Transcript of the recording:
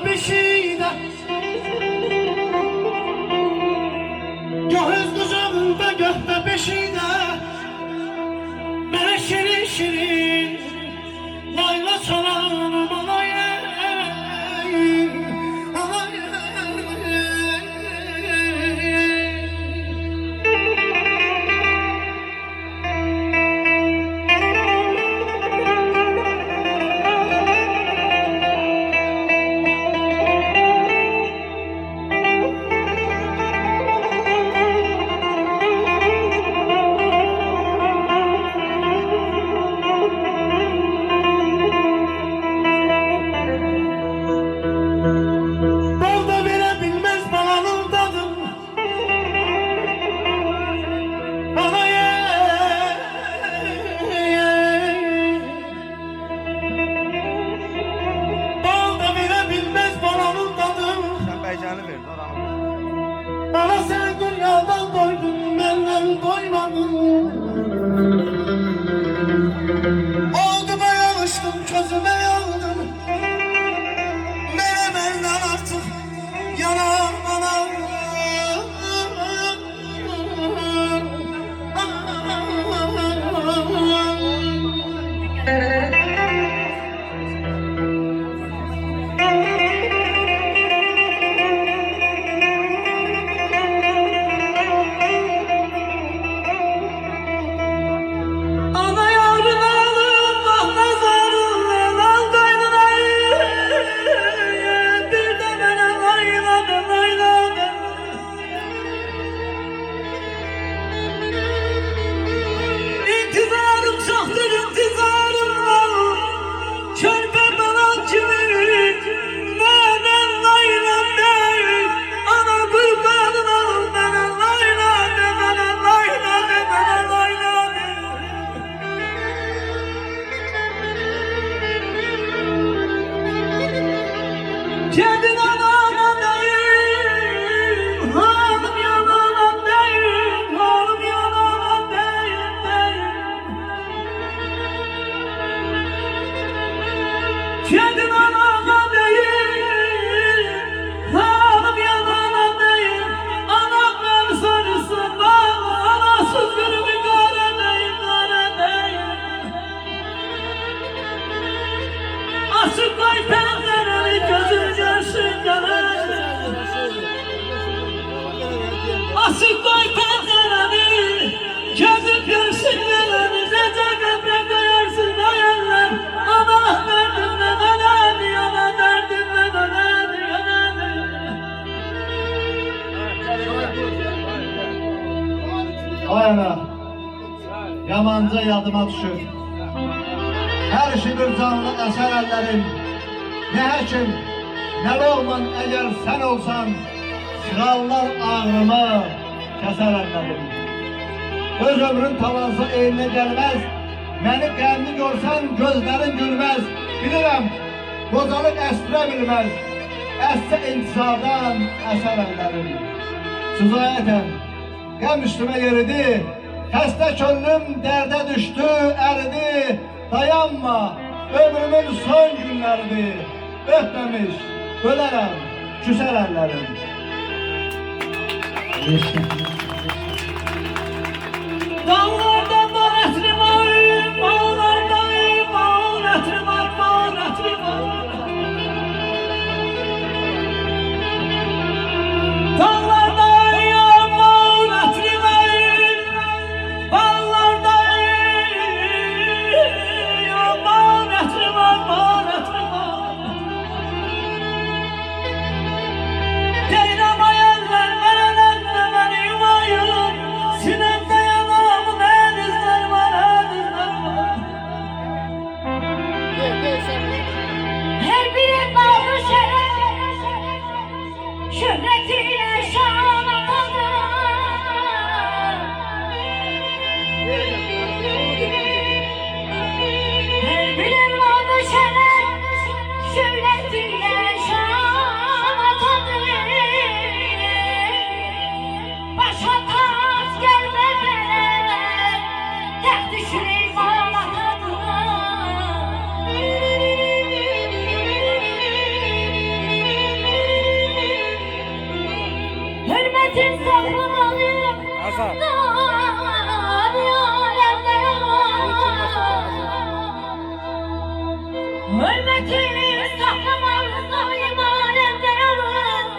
beşiğinde, göz gözümde göhte beşiğinde, bana şirin şirin layla çalanım alayım, alayım. Bana sen dünyadan doydun, benden doymadın. Olduma yanıştım, çözüme yandım. Benden artık yanar bana. Kendin anana değil, halim yanana değil, halim yanana değil, kendin anana değil, halim yanana değil, anam ben sarısın bana, anasız günümü göreneyim, göreneyim. Açık koy pencereni gözüm görsün göreneyim. Açık koy pencereni gözüm görsün göreneyim. Nece böbrek koyarsın hayaller, ana derdimden önemli, ana derdimden önemli, Ay ana, yamanca yadıma düşür. Her işi bir canlı eser ellerin. Ne hekim, ne loğman eğer sen olsan, sırallar ağrımı keser ellerin. Öz ömrün tavansı eline gelmez, beni kendi görsen gözlerin gülmez. Bilirim, kocalık estre bilmez, esse intisadan eser ellerin. Süzayeten, gəm üstüme yeridi, xəstə könlüm dərdə düştü, eridi. Dayanma, ömrümün son günləridir. Ötmemiş, ölərəm, küsər əllərim. Dağlardan da retrim var, bağlardan bağ retrim var, bağ retrim var. Dağlardan ya bağ retrim var, bağlardan ya bağ retrim var, bağ retrim var. Deynama yerler, verenler de beni yumayım, sinemde yanağımın el. Hürmetini sakla